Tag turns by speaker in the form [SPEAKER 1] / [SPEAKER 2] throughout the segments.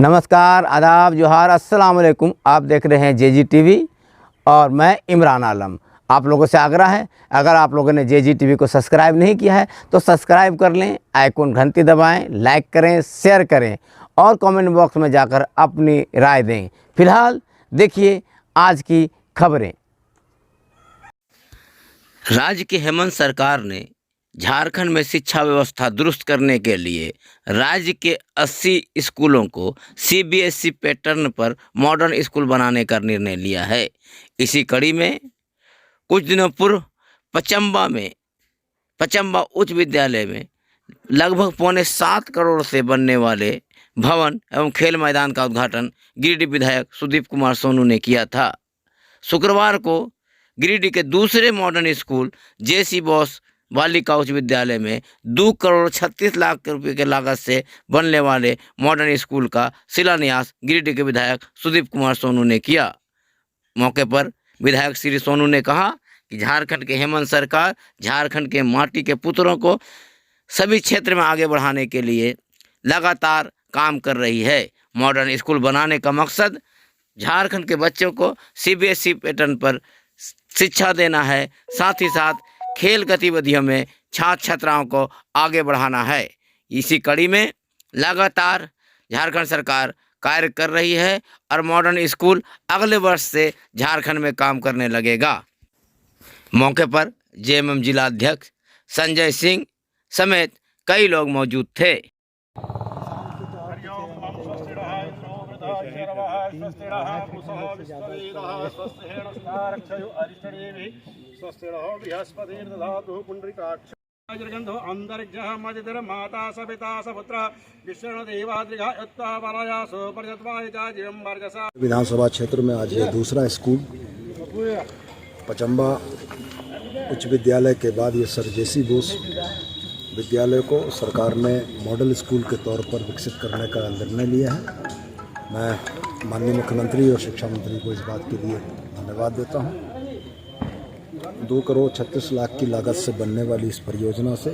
[SPEAKER 1] नमस्कार, आदाब, जोहार, अस्सलाम वालेकुम। आप देख रहे हैं जेजी टीवी और मैं इमरान आलम। आप लोगों से आग्रह है, अगर आप लोगों ने जेजी टीवी को सब्सक्राइब नहीं किया है तो सब्सक्राइब कर लें, आइकॉन घंटी दबाएं, लाइक करें, शेयर करें और कमेंट बॉक्स में जाकर अपनी राय दें। फिलहाल देखिए आज की खबरें। राज्य की हेमंत सरकार ने झारखंड में शिक्षा व्यवस्था दुरुस्त करने के लिए राज्य के 80 स्कूलों को सीबीएसई पैटर्न पर मॉडर्न स्कूल बनाने का निर्णय लिया है। इसी कड़ी में कुछ दिनों पूर्व पचम्बा उच्च विद्यालय में लगभग 7.25 करोड़ से बनने वाले भवन एवं खेल मैदान का उद्घाटन गिरिडीह विधायक सुदीप कुमार सोनू ने किया था। शुक्रवार को गिरिडीह के दूसरे मॉडर्न स्कूल जेसी बोस बालिका उच्च विद्यालय में 2 करोड़ 36 लाख रुपए के लागत से बनने वाले मॉडर्न स्कूल का शिलान्यास गिरिडीह के विधायक सुदीप कुमार सोनू ने किया। मौके पर विधायक श्री सोनू ने कहा कि झारखंड के हेमंत सरकार झारखंड के माटी के पुत्रों को सभी क्षेत्र में आगे बढ़ाने के लिए लगातार काम कर रही है। मॉडर्न स्कूल बनाने का मकसद झारखंड के बच्चों को सीबीएसई पैटर्न पर शिक्षा देना है, साथ ही साथ खेल गतिविधियों में छात्र छात्राओं को आगे बढ़ाना है। इसी कड़ी में लगातार झारखंड सरकार कार्य कर रही है और मॉडर्न स्कूल अगले वर्ष से झारखंड में काम करने लगेगा। मौके पर जेएमएम जिला अध्यक्ष संजय सिंह समेत कई लोग मौजूद थे।
[SPEAKER 2] विधानसभा क्षेत्र में आज ये दूसरा स्कूल पचम्बा उच्च विद्यालय के बाद ये सर जेसी बोस विद्यालय को सरकार ने मॉडल स्कूल के तौर पर विकसित करने का निर्णय लिया है। मैं माननीय मुख्यमंत्री और शिक्षा मंत्री को इस बात के लिए धन्यवाद देता हूँ। 2 करोड़ 36 लाख की लागत से बनने वाली इस परियोजना से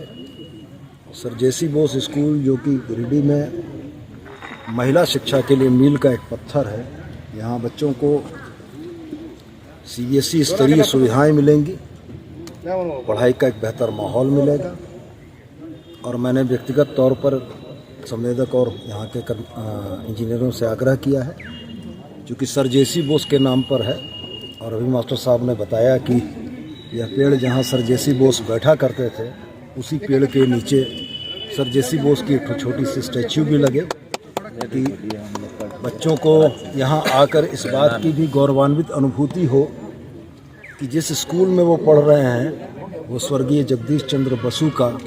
[SPEAKER 2] सर जेसी बोस स्कूल, जो कि गिरिडीह में महिला शिक्षा के लिए मील का एक पत्थर है, यहाँ बच्चों को सीबीएसई स्तरीय सुविधाएं मिलेंगी, पढ़ाई का एक बेहतर माहौल मिलेगा। और मैंने व्यक्तिगत तौर पर संवेदक और यहाँ के इंजीनियरों से आग्रह किया है, क्योंकि सर जेसी बोस के नाम पर है। और अभी मास्टर साहब ने बताया कि यह पेड़ जहाँ सर जेसी बोस बैठा करते थे, उसी पेड़ के नीचे सर जेसी बोस की एक छोटी सी स्टैच्यू भी लगे, कि बच्चों को यहाँ आकर इस बात की भी गौरवान्वित अनुभूति हो कि जिस स्कूल में वो पढ़ रहे हैं वो स्वर्गीय जगदीश चंद्र बसु का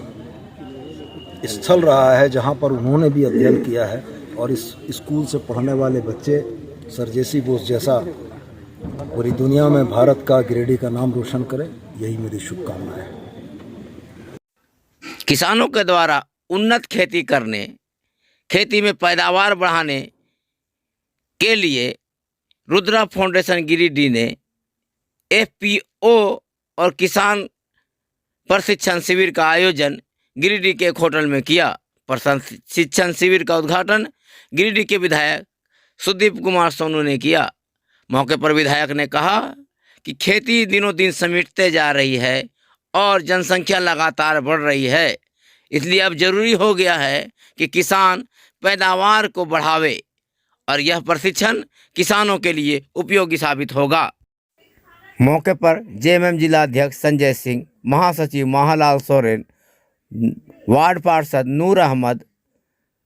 [SPEAKER 2] स्थल रहा है, जहाँ पर उन्होंने भी अध्ययन किया है। और इस स्कूल से पढ़ने वाले बच्चे सर जेसी बोस जैसा पूरी दुनिया में भारत का, गिरिडीह का नाम रोशन करें, यही मेरी शुभकामना है।
[SPEAKER 1] किसानों के द्वारा उन्नत खेती करने, खेती में पैदावार बढ़ाने के लिए रुद्रा फाउंडेशन गिरिडीह ने एफपीओ और किसान प्रशिक्षण शिविर का आयोजन गिरिडीह के एक होटल में किया। प्रशिक्षण शिविर का उद्घाटन गिरिडीह के विधायक सुदीप कुमार सोनू ने किया। मौके पर विधायक ने कहा कि खेती दिनों दिन समेटते जा रही है और जनसंख्या लगातार बढ़ रही है, इसलिए अब जरूरी हो गया है कि किसान पैदावार को बढ़ावे और यह प्रशिक्षण किसानों के लिए उपयोगी साबित होगा। मौके पर जेएमएम जिला अध्यक्ष संजय सिंह, महासचिव महालाल सोरेन, वार्ड पार्षद नूर अहमद,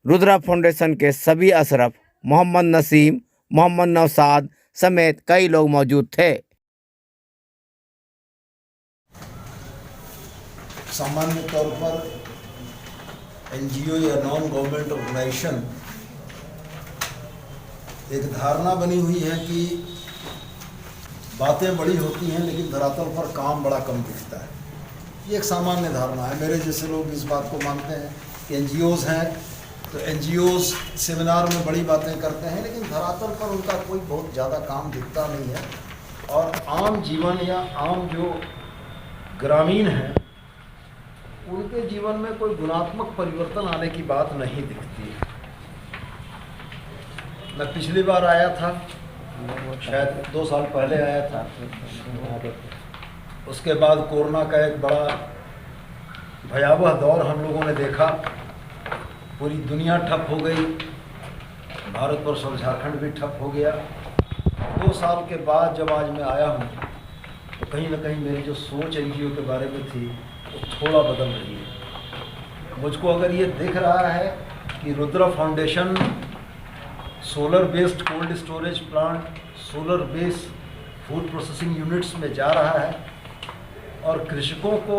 [SPEAKER 1] रुद्रा फाउंडेशन के सभी अशरफ, मोहम्मद नसीम, मोहम्मद नौसाद समेत कई लोग मौजूद थे।
[SPEAKER 2] सामान्य तौर पर एनजीओ या नॉन गवर्नमेंट ऑर्गेनाइजेशन एक धारणा बनी हुई है कि बातें बड़ी होती हैं लेकिन धरातल पर काम बड़ा कम दिखता है। ये एक सामान्य धारणा है। मेरे जैसे लोग इस बात को मानते हैं कि एनजीओज हैं तो एनजीओज सेमिनार में बड़ी बातें करते हैं, लेकिन धरातल पर उनका कोई बहुत ज़्यादा काम दिखता नहीं है। और आम जीवन या आम जो ग्रामीण हैं उनके जीवन में कोई गुणात्मक परिवर्तन आने की बात नहीं दिखती है। मैं पिछली बार आया था, शायद 2 साल पहले आया था। उसके बाद कोरोना का एक बड़ा भयावह दौर हम लोगों ने देखा। पूरी दुनिया ठप हो गई, भारतवर्ष और झारखंड भी ठप हो गया। 2 साल के बाद जब आज मैं आया हूँ तो कहीं ना कहीं मेरी जो सोच एनजीओ के बारे में थी वो थोड़ा बदल रही है। मुझको अगर ये दिख रहा है कि Rudra foundation solar based cold storage plant, solar based food processing units में जा रहा है और कृषकों को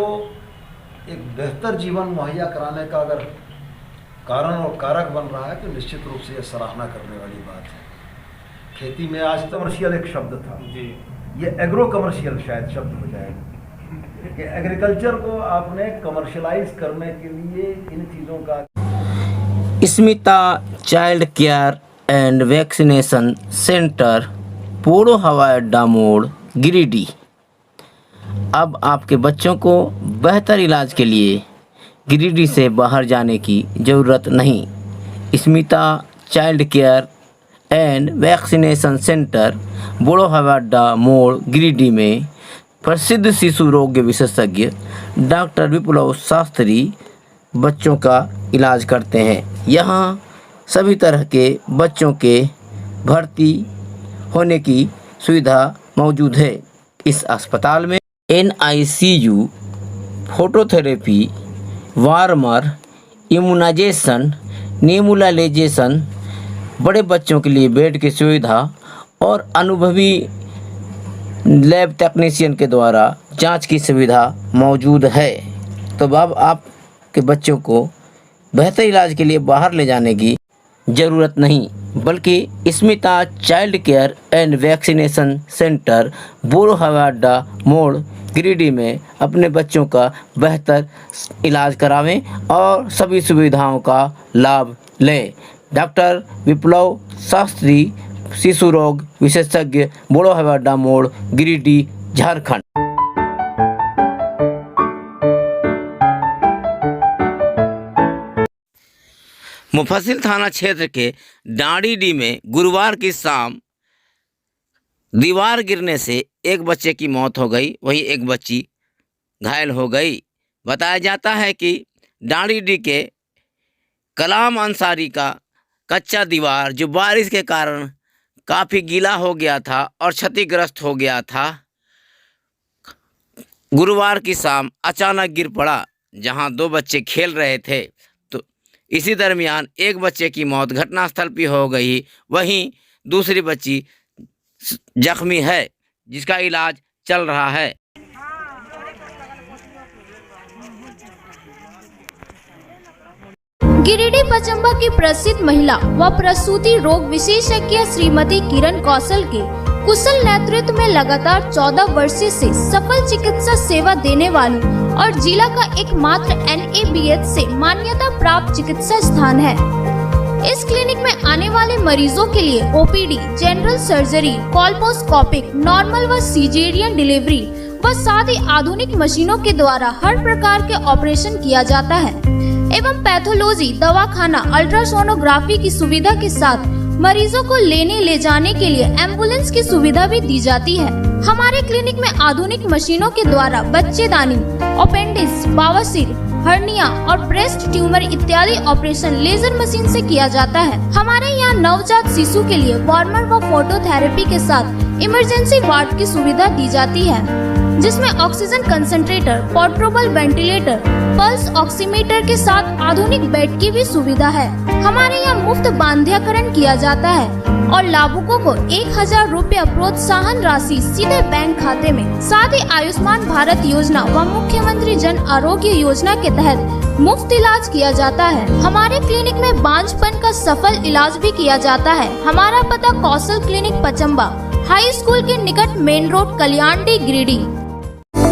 [SPEAKER 2] एक बेहतर जीवन मुहैया कराने का अगर कारण और कारक बन रहा है तो निश्चित रूप से यह सराहना करने वाली बात है। खेती में आज कमर्शियल एक शब्द था जी, ये एग्रो कमर्शियल शायद शब्द हो जाएगा कि एग्रीकल्चर को आपने कमर्शलाइज करने के लिए इन चीज़ों का।
[SPEAKER 1] Smita child care and vaccination centre, पोड़ो हवाई अड्डा मोड़, गिरिडीह। अब आपके बच्चों को बेहतर इलाज के लिए गिरिडीह से बाहर जाने की ज़रूरत नहीं। Smita child care and vaccination centre, पोड़ो हवाई अड्डा मोड़, गिरिडीह में प्रसिद्ध शिशु रोग विशेषज्ञ डॉक्टर विप्लव शास्त्री बच्चों का इलाज करते हैं। यहाँ सभी तरह के बच्चों के भर्ती होने की सुविधा मौजूद है। इस अस्पताल में NICU, phototherapy, warmer, immunization, nebulization, बड़े बच्चों के लिए बेड की सुविधा और अनुभवी लैब टेक्नीशियन के द्वारा जांच की सुविधा मौजूद है। तो अब आपके बच्चों को बेहतर इलाज के लिए बाहर ले जाने की ज़रूरत नहीं, बल्कि Smita child care and vaccination centre, पोड़ो हवाई अड्डा मोड़, गिरिडीह में अपने बच्चों का बेहतर इलाज करावें और सभी सुविधाओं का लाभ लें। डॉक्टर विप्लव शास्त्री, शिशु रोग विशेषज्ञ, पोड़ो हवाई अड्डा मोड़, गिरिडीह, झारखंड। मुफस्सिल थाना क्षेत्र के डांडीडीह में गुरुवार की शाम दीवार गिरने से एक बच्चे की मौत हो गई, वहीं एक बच्ची घायल हो गई। बताया जाता है कि डांडीडीह के कलाम अंसारी का कच्चा दीवार जो बारिश के कारण काफ़ी गीला हो गया था और क्षतिग्रस्त हो गया था, गुरुवार की शाम अचानक गिर पड़ा, जहां 2 बच्चे खेल रहे थे। तो इसी दरमियान एक बच्चे की मौत घटनास्थल पर हो गई, वहीं दूसरी बच्ची जख्मी है जिसका इलाज चल रहा है।
[SPEAKER 3] गिरिडीह पचम्बा की प्रसिद्ध महिला व प्रसूति रोग विशेषज्ञ श्रीमती किरण कौशल के कुशल नेतृत्व में लगातार 14 वर्षों से सफल चिकित्सा सेवा देने वाली और जिला का एकमात्र NABH से मान्यता प्राप्त चिकित्सा स्थान है। इस क्लिनिक में आने वाले मरीजों के लिए OPD, जनरल सर्जरी, कोल्पोस्कोपिक, नॉर्मल व सीजेरियन डिलीवरी व साथ ही आधुनिक मशीनों के द्वारा हर प्रकार के ऑपरेशन किया जाता है एवं पैथोलॉजी, दवाखाना, अल्ट्रासोनोग्राफी की सुविधा के साथ मरीजों को लेने ले जाने के लिए एम्बुलेंस की सुविधा भी दी जाती है। हमारे क्लिनिक में आधुनिक मशीनों के द्वारा बच्चेदानी, अपेंडिक्स, बवासीर, हर्निया और ब्रेस्ट ट्यूमर इत्यादि ऑपरेशन लेजर मशीन से किया जाता है। हमारे यहाँ नवजात शिशु के लिए वार्मर व फोटोथेरेपी के साथ इमरजेंसी वार्ड की सुविधा दी जाती है, जिसमें oxygen concentrator, portable ventilator, pulse oximeter के साथ आधुनिक बेड की भी सुविधा है। हमारे यहाँ मुफ्त बांध्यकरण किया जाता है और लाभुकों को 1000 रुपया प्रोत्साहन राशि सीधे बैंक खाते में, साथ ही आयुष्मान भारत योजना व मुख्यमंत्री जन आरोग्य योजना के तहत मुफ्त इलाज किया जाता है। हमारे क्लिनिक में बांझपन का सफल इलाज भी किया जाता है। हमारा पता कौशल क्लिनिक पचम्बा, हाई स्कूल के निकट, मेन रोड, कल्याणडीह, गिरिडीह।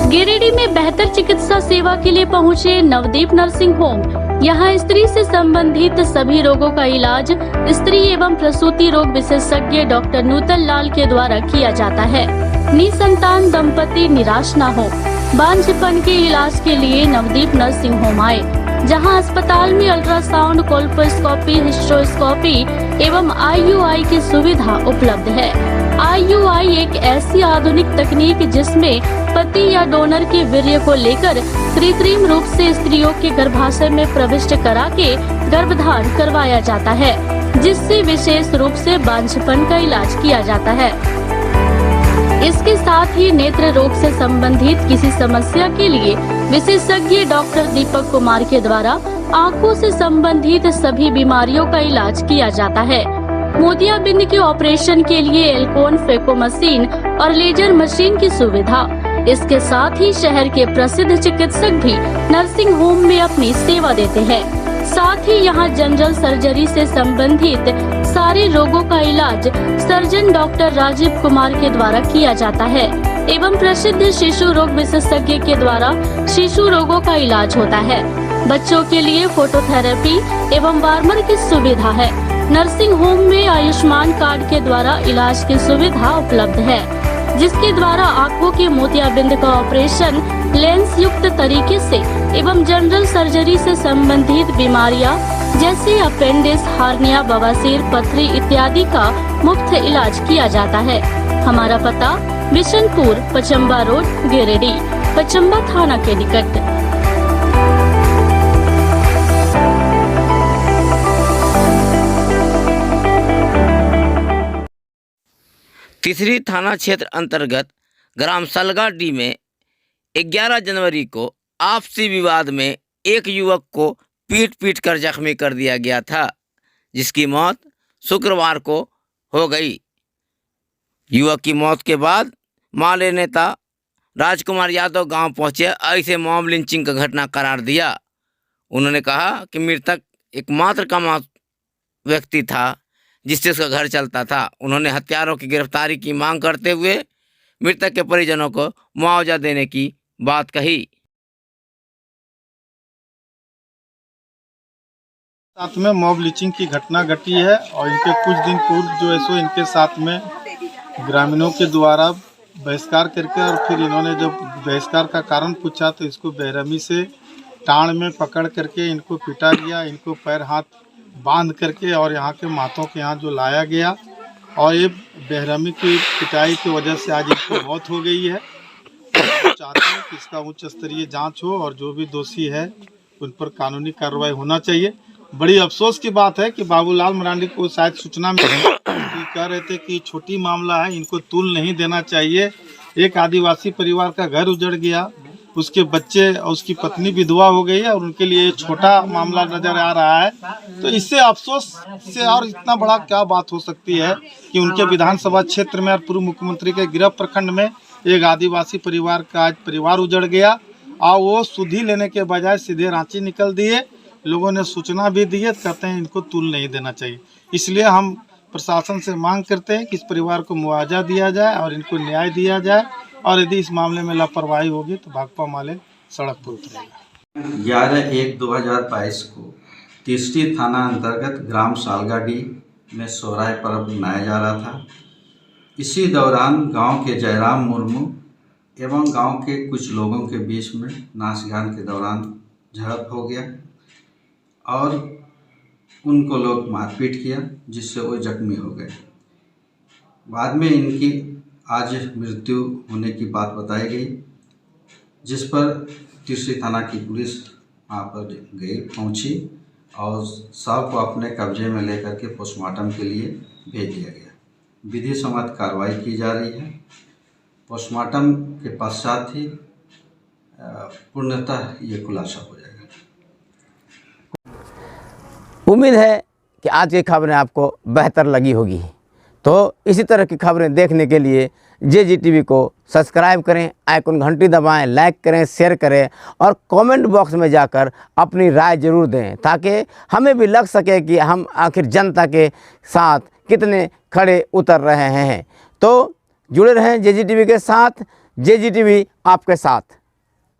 [SPEAKER 4] गिरिडीह में बेहतर चिकित्सा सेवा के लिए पहुंचे नवदीप नर्सिंग होम। यहां स्त्री से संबंधित सभी रोगों का इलाज स्त्री एवं प्रसूति रोग विशेषज्ञ डॉक्टर नूतन लाल के द्वारा किया जाता है। निसंतान दंपति निराश न हो, बांझपन के इलाज के लिए नवदीप नर्सिंग होम आए, जहां अस्पताल में अल्ट्रासाउंड, कोल्पोस्कोपी, हिस्ट्रोस्कोपी, एवं IUI की सुविधा उपलब्ध है। IUI एक ऐसी आधुनिक तकनीक जिसमें पति या डोनर के वीर्य को लेकर कृत्रिम रूप से स्त्रियों के गर्भाशय में प्रविष्ट करा के गर्भधारण करवाया जाता है, जिससे विशेष रूप से बांझपन का इलाज किया जाता है। इसके साथ ही नेत्र रोग से संबंधित किसी समस्या के लिए विशेषज्ञ डॉक्टर दीपक कुमार के द्वारा आंखों से संबंधित सभी बीमारियों का इलाज किया जाता है। मोतियाबिंद के ऑपरेशन के लिए एल्कोन फेको मशीन और लेजर मशीन की सुविधा। इसके साथ ही शहर के प्रसिद्ध चिकित्सक भी नर्सिंग होम में अपनी सेवा देते हैं। साथ ही यहाँ जनरल सर्जरी से संबंधित सारे रोगों का इलाज सर्जन डॉक्टर राजीव कुमार के द्वारा किया जाता है एवं प्रसिद्ध शिशु रोग विशेषज्ञ के द्वारा शिशु रोगों का इलाज होता है। बच्चों के लिए फोटोथेरेपी एवं वार्मर की सुविधा है। नर्सिंग होम में आयुष्मान कार्ड के द्वारा इलाज की सुविधा उपलब्ध है, जिसके द्वारा आंखों के मोतियाबिंद का ऑपरेशन लेंस युक्त तरीके से एवं जनरल सर्जरी से संबंधित बीमारियां जैसे अपेंडिक्स, हार्निया, बवासीर, पथरी इत्यादि का मुफ्त इलाज किया जाता है। हमारा पता बिशनपुर, पचम्बा रोड, गिरिडीह, पचम्बा थाना के निकट।
[SPEAKER 1] तीसरी थाना क्षेत्र अंतर्गत ग्राम सलगाडी में 11 जनवरी को आपसी विवाद में एक युवक को पीट कर जख्मी कर दिया गया था, जिसकी मौत शुक्रवार को हो गई। युवक की मौत के बाद माले नेता राजकुमार यादव गांव पहुंचे और इसे मॉब लिंचिंग का घटना करार दिया। उन्होंने कहा कि मृतक एकमात्र कमा व्यक्ति था जिससे उसका घर चलता था। उन्होंने हत्यारों की गिरफ्तारी की मांग करते हुए मृतक के परिजनों को मुआवजा देने की बात कही।
[SPEAKER 5] साथ में मॉब लिंचिंग की घटना घटी है और इनके कुछ दिन पूर्व जो है सो इनके साथ में ग्रामीणों के द्वारा बहिष्कार करके और फिर इन्होंने जब बहिष्कार का कारण पूछा तो इसको बेरहमी से टांड में पकड़ करके इनको पीटा गया। इनको पैर हाथ बांध करके और यहाँ के मातों के यहाँ जो लाया गया और ये बेरहमी की पिटाई की वजह से आज इनकी मौत हो गई है। तो चाहते हैं कि इसका उच्च स्तरीय जांच हो और जो भी दोषी है उन पर कानूनी कार्रवाई होना चाहिए। बड़ी अफसोस की बात है कि बाबूलाल मरांडी को शायद सूचना मिली कि कह रहे थे कि छोटी मामला है, इनको तूल नहीं देना चाहिए। एक आदिवासी परिवार का घर उजड़ गया, उसके बच्चे और उसकी पत्नी विधवा हो गई है और उनके लिए छोटा मामला नजर आ रहा है। तो इससे अफसोस से और इतना बड़ा क्या बात हो सकती है कि उनके विधानसभा क्षेत्र में और पूर्व मुख्यमंत्री के गिरफ्त प्रखंड में एक आदिवासी परिवार का आज परिवार उजड़ गया और वो सुधि लेने के बजाय सीधे रांची निकल दिए। लोगों ने सूचना भी दी है, कहते हैं इनको तूल नहीं देना चाहिए। इसलिए हम प्रशासन से मांग करते हैं कि इस परिवार को मुआवजा दिया जाए और इनको न्याय दिया जाए और यदि इस मामले में लापरवाही होगी तो भाकपा माले सड़क पर उतरेगा।
[SPEAKER 6] 11/1/2022 को तीसरी थाना अंतर्गत ग्राम सालगाडी में सोहराय पर्व मनाया जा रहा था। इसी दौरान गांव के जयराम मुर्मू एवं गांव के कुछ लोगों के बीच में नाचगान के दौरान झड़प हो गया और उनको लोग मारपीट किया, जिससे वो जख्मी हो गए। बाद में इनकी आज मृत्यु होने की बात बताई गई, जिस पर तीसरी थाना की पुलिस वहाँ पर गई, पहुँची और शव को अपने कब्जे में लेकर के पोस्टमार्टम के लिए भेज दिया गया। विधि सम्मत कार्रवाई की जा रही है। पोस्टमार्टम के पश्चात ही पूर्णतः ये खुलासा हो जाएगा।
[SPEAKER 1] उम्मीद है कि आज की खबरें आपको बेहतर लगी होगी। तो इसी तरह की खबरें देखने के लिए JGTV को सब्सक्राइब करें, आइकन घंटी दबाएं, लाइक करें, शेयर करें और कमेंट बॉक्स में जाकर अपनी राय ज़रूर दें, ताकि हमें भी लग सके कि हम आखिर जनता के साथ कितने खड़े उतर रहे हैं। तो जुड़े रहें JGTV के साथ। JGTV आपके साथ।